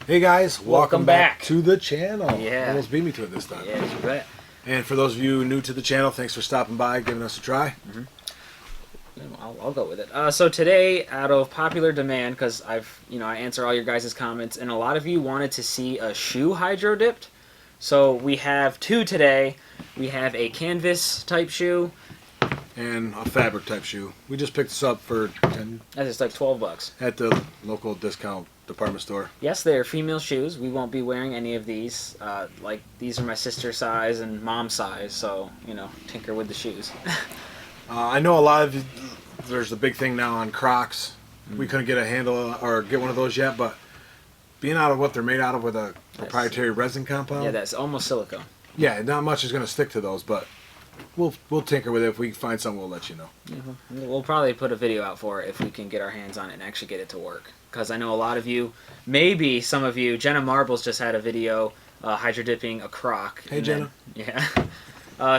Hey guys, welcome back to the channel. Yeah. Almost beat me to it this time. Yeah, you bet. And for those of you new to the channel, thanks for stopping by, giving us a try. I'll go with it. So today, out of popular demand, because I answer all your guys' comments, and a lot of you wanted to see a shoe hydro dipped. So we have two today. We have a canvas type shoe. And a fabric type shoe. We just picked this up for 10 That's just like $12 at the local discount department store. Yes, they are female shoes. We won't be wearing any of these. Like these are my sister's size and mom's size, so tinker with the shoes. I know a lot of you, there's a big thing now on Crocs. We couldn't get a handle or get one of those yet, but being out of what they're made out of with a proprietary resin compound. Yeah, that's almost silicone. Yeah, not much is going to stick to those, but we'll tinker with it. If we find something, we'll let you know. We'll probably put a video out for it if we can get our hands on it and actually get it to work. Because I know a lot of you, maybe some of you, Jenna Marbles just had a video hydro dipping a Croc. Hey, Jenna. Yeah.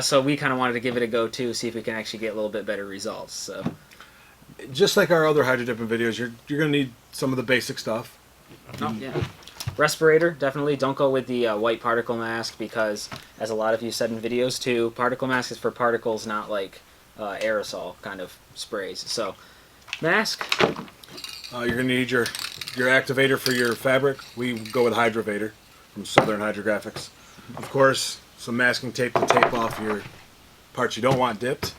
So we kind of wanted to give it a go too, see if we can actually get a little bit better results. So, just like our other hydro dipping videos, you're going to need some of the basic stuff. Oh, yeah. Respirator, definitely. Don't go with the white particle mask because, as a lot of you said in videos too, particle mask is for particles, not like aerosol kind of sprays. So, mask. You're going to need your activator for your fabric. We go with Hydrovator from Southern Hydrographics. Of course, some masking tape to tape off your parts you don't want dipped.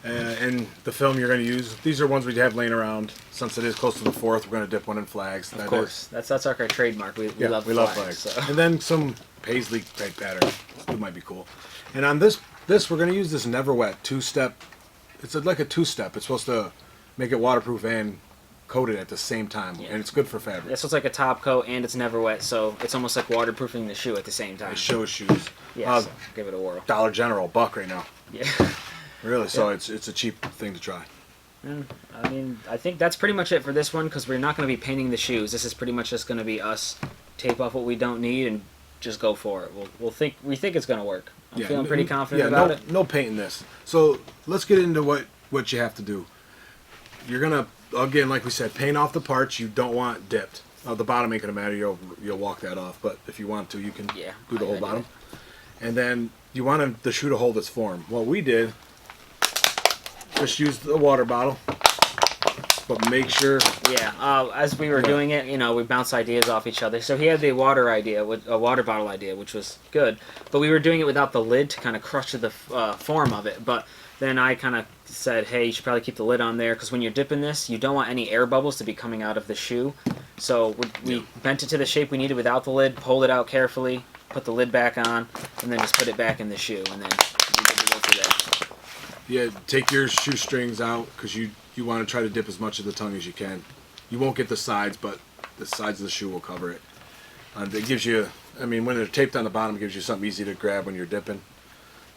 And the film you're going to use, these are ones we have laying around. Since it is close to the 4th, we're going to dip one in flags. Of course. That's like our trademark. We love flags. So. And then some paisley type pattern. It might be cool. And on this we're going to use this NeverWet 2-step. It's like a 2-step. It's supposed to make it waterproof and coat it at the same time. Yeah. And it's good for fabric. Yeah, so it's like a top coat and it's NeverWet, so it's almost like waterproofing the shoe at the same time. It shows shoes. Yeah, so give it a whirl. Dollar General, $1 right now. Yeah. Really, so it's a cheap thing to try. And, I mean, I think that's pretty much it for this one because we're not going to be painting the shoes. This is pretty much just going to be us tape off what we don't need and just go for it. We think it's going to work. I'm feeling pretty confident about it. No painting this. So let's get into what you have to do. You're gonna, again, like we said, paint off the parts you don't want dipped. The bottom ain't gonna matter. You'll walk that off. But if you want to, you can do the whole bottom. And then you want the shoe to hold its form. What we did, just use the water bottle, but make sure. Yeah. As we were doing it, we bounced ideas off each other. So he had the water bottle idea, which was good. But we were doing it without the lid to kind of crush the form of it. But then I kind of said, hey, you should probably keep the lid on there because when you're dipping this, you don't want any air bubbles to be coming out of the shoe. So we bent it to the shape we needed without the lid, pulled it out carefully, put the lid back on, and then just put it back in the shoe, and then we good to go through that. Yeah, take your shoestrings out because you want to try to dip as much of the tongue as you can. You won't get the sides, but the sides of the shoe will cover it. It gives you, when they're taped on the bottom, it gives you something easy to grab when you're dipping.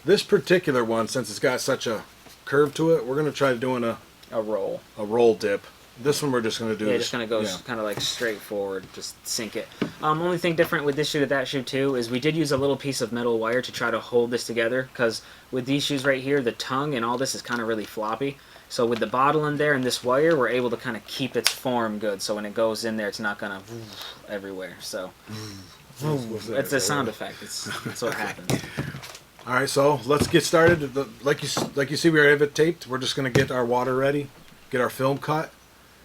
This particular one, since it's got such a curve to it, we're going to try doing a roll dip. This one we're just going to do. Yeah, just going to go kind of like straight forward, just sink it. Only thing different with this shoe to that shoe too is we did use a little piece of metal wire to try to hold this together because with these shoes right here, the tongue and all this is kind of really floppy. So with the bottle in there and this wire, we're able to kind of keep its form good. So when it goes in there, it's not going to everywhere. So it's a sound effect. That's what happens. All right, so let's get started. Like you see, we already have it taped. We're just going to get our water ready, get our film cut.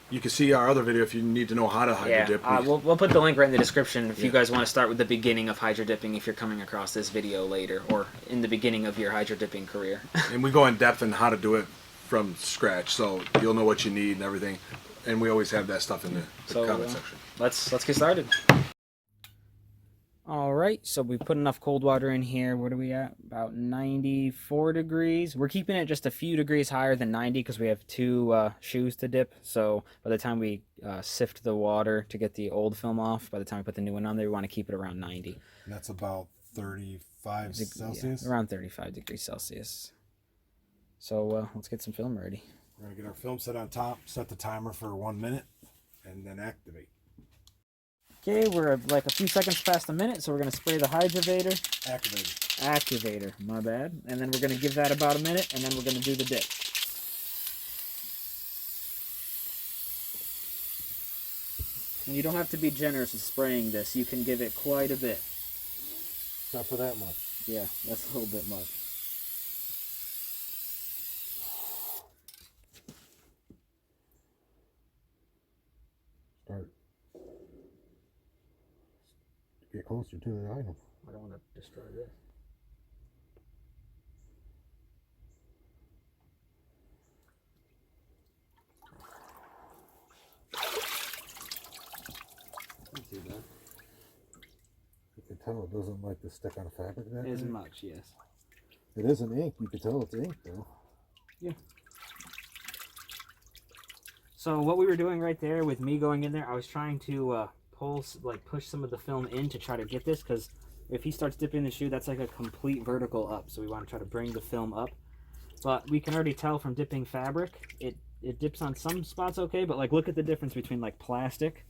You can see our other video if you need to know how to hydro dip. We'll put the link right in the description if you guys want to start with the beginning of hydro dipping if you're coming across this video later or in the beginning of your hydro dipping career. And we go in depth on how to do it from scratch, so you'll know what you need and everything. And we always have that stuff in the comment section. Let's get started. Alright, so we put enough cold water in here. What are we at? About 94 degrees. We're keeping it just a few degrees higher than 90 because we have two shoes to dip. So by the time we sift the water to get the old film off, by the time we put the new one on there, we want to keep it around 90. And that's about 35 Celsius? Yeah, around 35 degrees Celsius. So let's get some film ready. We're going to get our film set on top, set the timer for 1 minute, and then activate. Okay, we're like a few seconds past a minute, so we're going to spray the hydrovator. Activator, my bad. And then we're going to give that about a minute, and then we're going to do the dip. And you don't have to be generous with spraying this. You can give it quite a bit. Not for that much. Yeah, that's a little bit much. Start. Get closer to the item. I don't want to destroy this. See that? You can tell it doesn't like to stick on fabric that As way. much, yes. It isn't ink. You can tell it's ink though. Yeah. So what we were doing right there with me going in there, I was trying to push some of the film in to try to get this, because if he starts dipping the shoe, that's like a complete vertical up. So we want to try to bring the film up. But we can already tell from dipping fabric, it dips on some spots okay, but like look at the difference between like plastic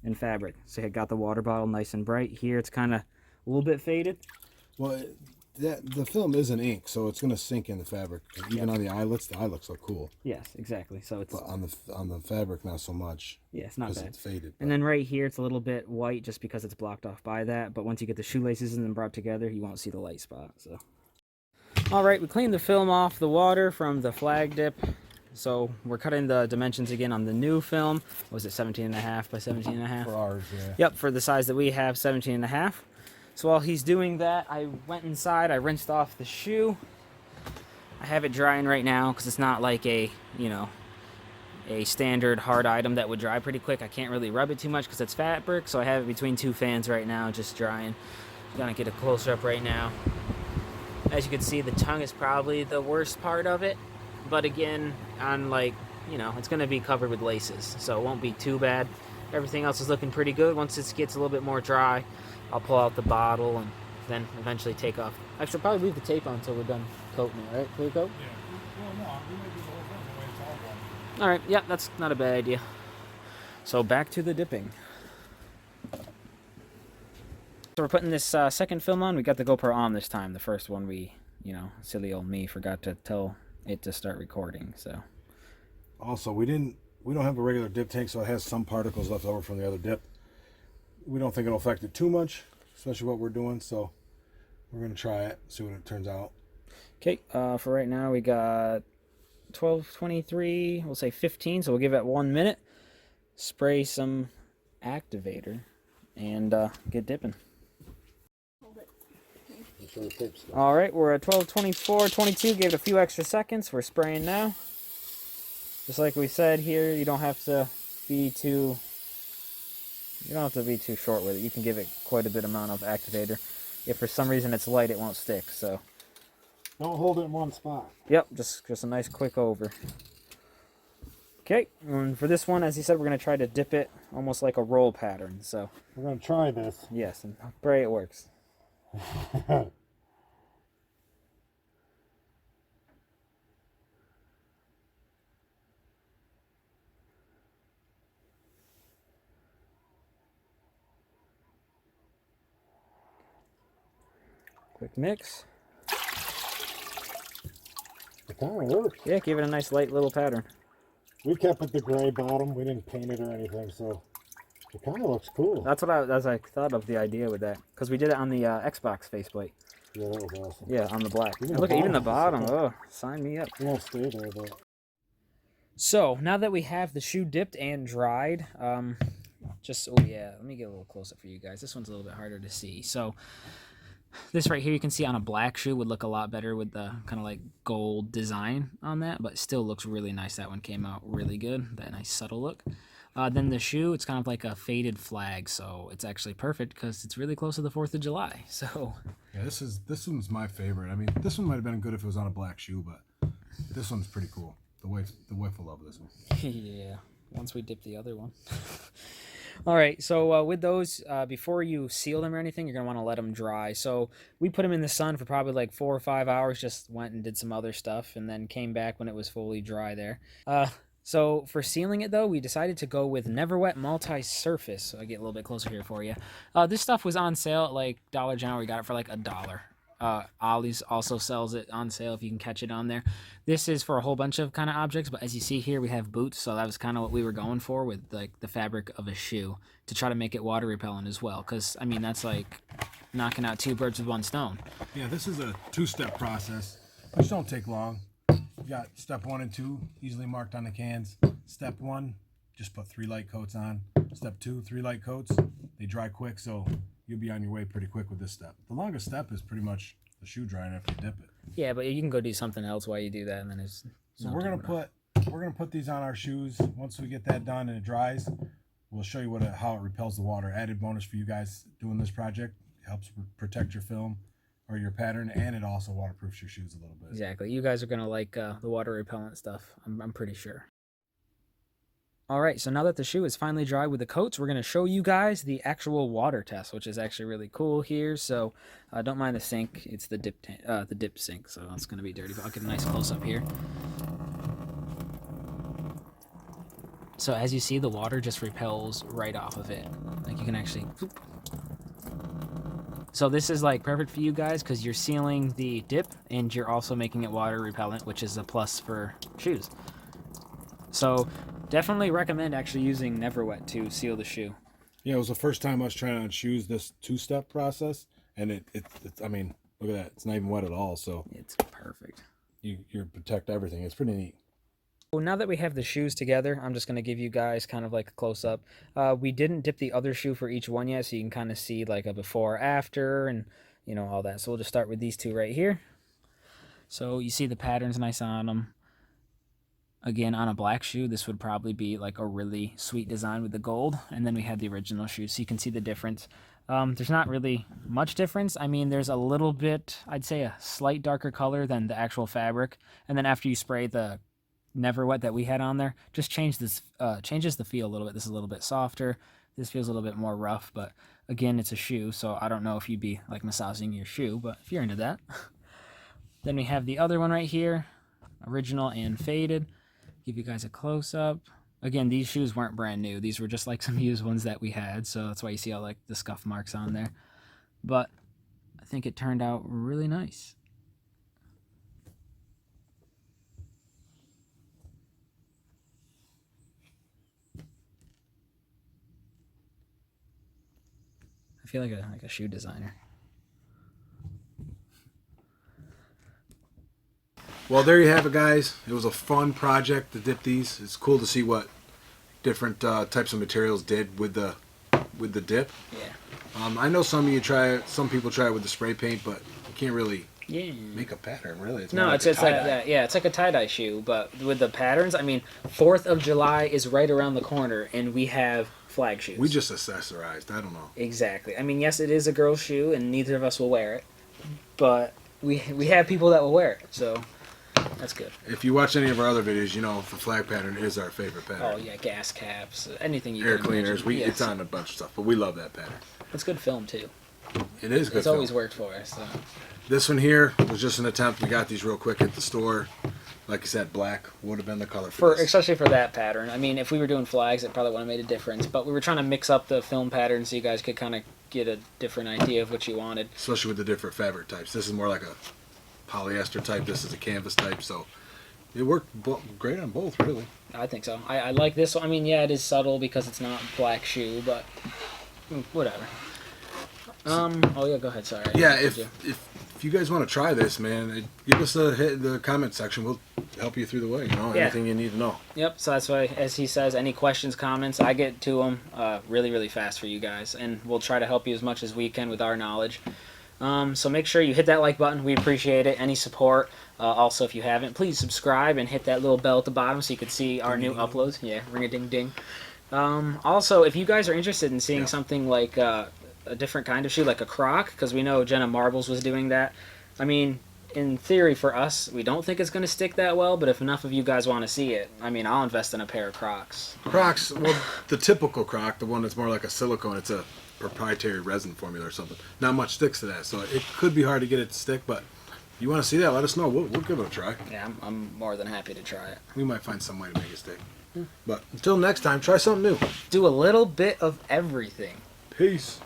and fabric. So it got the water bottle nice and bright. Here it's kind of a little bit faded. Well, the film isn't ink, so it's going to sink in the fabric. Even on the eyelets, the eyelets look cool. Yes, exactly. So it's But on the fabric, not so much. yeah, it's not Because bad. it's faded. And then right here, it's a little bit white just because it's blocked off by that. But once you get the shoelaces and then brought together, you won't see the light spot. So, all right, we cleaned the film off the water from the flag dip. So we're cutting the dimensions again on the new film. What was it 17.5 by 17.5? For ours, yeah. Yep, for the size that we have, 17.5. So while he's doing that, I went inside, I rinsed off the shoe. I have it drying right now because it's not like a standard hard item that would dry pretty quick. I can't really rub it too much because it's fabric, so I have it between two fans right now, just drying. Gonna get a closer up right now. As you can see, the tongue is probably the worst part of it, but again, on it's gonna be covered with laces, so it won't be too bad. Everything else is looking pretty good. Once this gets a little bit more dry, I'll pull out the bottle and then eventually take off. I should probably leave the tape on until we're done coating it, right? Clear coat? Yeah. Well, no, we might do the whole thing the way it's all done. All right, yeah, that's not a bad idea. So back to the dipping. So we're putting this second film on. We got the GoPro on this time. The first one silly old me forgot to tell it to start recording. So Also, we don't have a regular dip tank, so it has some particles left over from the other dip. We don't think it'll affect it too much, especially what we're doing, so we're going to try it, see what it turns out. okay, for right now we got 12:23. We'll say 15, so we'll give it 1 minute. Spray some activator and get dipping. Sure the tape's done. All right, we're at 12:24, 22. Gave it a few extra seconds. We're spraying now. Just like we said here, you don't have to be too short with it. You can give it quite a bit amount of activator. If for some reason it's light, it won't stick. So, Don't hold it in one spot. yep, just a nice quick over. Okay, and for this one, as he said, we're gonna try to dip it almost like a roll pattern. So, We're going to try this. yes, and pray it works. Quick mix. It kind of works. Yeah, give it a nice light little pattern. We kept it the gray bottom. We didn't paint it or anything, so it kind of looks cool. That's what I thought of the idea with that, because we did it on the Xbox faceplate. Yeah, that was awesome. Yeah, on the black. Even And the look, even the bottom bottom. is Oh, sign me up. It won't stay there, but So now that we have the shoe dipped and dried, let me get a little closer for you guys. This one's a little bit harder to see. So this right here, you can see on a black shoe would look a lot better with the kind of like gold design on that, but still looks really nice. That one came out really good. That nice subtle look. Then the shoe, it's kind of like a faded flag, so it's actually perfect because it's really close to the 4th of July. So Yeah, this one's my favorite. I mean, this one might have been good if it was on a black shoe, but this one's pretty cool. The wife will love this one. yeah, once we dip the other one. All right, so with those, before you seal them or anything, you're going to want to let them dry. So we put them in the sun for probably like 4 or 5 hours, just went and did some other stuff, and then came back when it was fully dry there. So for sealing it, though, we decided to go with NeverWet Multi-Surface. So I get a little bit closer here for you. This stuff was on sale at like Dollar General. We got it for like $1. Ollie's also sells it on sale if you can catch it on there. This is for a whole bunch of kind of objects, but as you see here, we have boots, so that was kind of what we were going for with like the fabric of a shoe to try to make it water repellent as well. Because I mean, that's like knocking out 2 birds with 1 stone. Yeah, this is a 2-step process, which don't take long. You got step 1 and 2 easily marked on the cans. Step 1, just put 3 light coats on. Step 2, 3 light coats. They dry quick, so you'll be on your way pretty quick with this step. The longest step is pretty much the shoe drying after you dip it. Yeah, but you can go do something else while you do that, and then it's. So we're gonna put these on our shoes. Once we get that done and it dries, we'll show you how it repels the water. Added bonus for you guys doing this project. It helps protect your film or your pattern, and it also waterproofs your shoes a little bit. Exactly. You guys are gonna like the water repellent stuff. I'm pretty sure. All right, so now that the shoe is finally dry with the coats, we're going to show you guys the actual water test, which is actually really cool here. So don't mind the sink. It's the dip sink, so it's going to be dirty, but I'll get a nice close-up here. So as you see, the water just repels right off of it. Like you can actually... So this is like perfect for you guys because you're sealing the dip and you're also making it water repellent, which is a plus for shoes. So... definitely recommend actually using NeverWet to seal the shoe. Yeah, it was the first time I was trying on shoes this 2-step process, and it's I mean, look at that. It's not even wet at all, so it's perfect. You protect everything. It's pretty neat. Well, now that we have the shoes together, I'm just going to give you guys kind of like a close-up. We didn't dip the other shoe for each one yet, so you can kind of see like a before, after, and you know, all that. So we'll just start with these 2 right here. So you see the pattern's nice on them. Again, on a black shoe, this would probably be like a really sweet design with the gold. And then we had the original shoe, so you can see the difference. There's not really much difference. I mean, there's a little bit, I'd say a slight darker color than the actual fabric. And then after you spray the NeverWet that we had on there, just changes the feel a little bit. This is a little bit softer. This feels a little bit more rough, but again, it's a shoe, so I don't know if you'd be like massaging your shoe, but if you're into that. Then we have the other one right here, original and faded. Give you guys a close-up. Again, these shoes weren't brand new. These were just like some used ones that we had, so that's why you see all like the scuff marks on there. But I think it turned out really nice. I feel like a shoe designer. Well, there you have it, guys. It was a fun project to dip these. It's cool to see what different types of materials did with the dip. Yeah. I know some people try it with the spray paint, but you can't really make a pattern, really. It's like a tie-dye shoe, but with the patterns, I mean, 4th of July is right around the corner, and we have flag shoes. We just accessorized. I don't know. Exactly. I mean, yes, it is a girl's shoe, and neither of us will wear it, but we have people that will wear it, so... that's good. If you watch any of our other videos, you know the flag pattern is our favorite pattern. Oh yeah, gas caps, anything you air can cleaners. Yes. It's on a bunch of stuff, but we love that pattern. It's good film too. It is good. It's always worked for us. So. This one here was just an attempt. We got these real quick at the store. Like I said, black would have been the color for this. Especially for that pattern. I mean, if we were doing flags, it probably would have made a difference. But we were trying to mix up the film patterns so you guys could kind of get a different idea of what you wanted. Especially with the different fabric types. This is more like a polyester type. This is a canvas type. So it worked great on both, really. I think so. I like this one. I mean, yeah, it is subtle because it's not a black shoe, but whatever. Oh yeah, go ahead. Sorry. Yeah, if you guys want to try this, man, give us a hit in the comment section. We'll help you through the way. You know, anything you need to know. Yep. So that's why, as he says, any questions, comments, I get to them really, really fast for you guys, and we'll try to help you as much as we can with our knowledge. So make sure you hit that like button. We appreciate it. Any support. Also, if you haven't, please subscribe and hit that little bell at the bottom so you can see our new uploads. Yeah, ring-a-ding-ding. Also, if you guys are interested in seeing something like a different kind of shoe, like a Croc, because we know Jenna Marbles was doing that. I mean, in theory for us, we don't think it's going to stick that well, but if enough of you guys want to see it, I mean, I'll invest in a pair of Crocs. Crocs, well, the typical Croc, the one that's more like a silicone, it's a proprietary resin formula or something. Not much sticks to that, so it could be hard to get it to stick, but if you want to see that, let us know. We'll give it a try. Yeah, I'm more than happy to try it. We might find some way to make it stick. But until next time, try something new. Do a little bit of everything. Peace.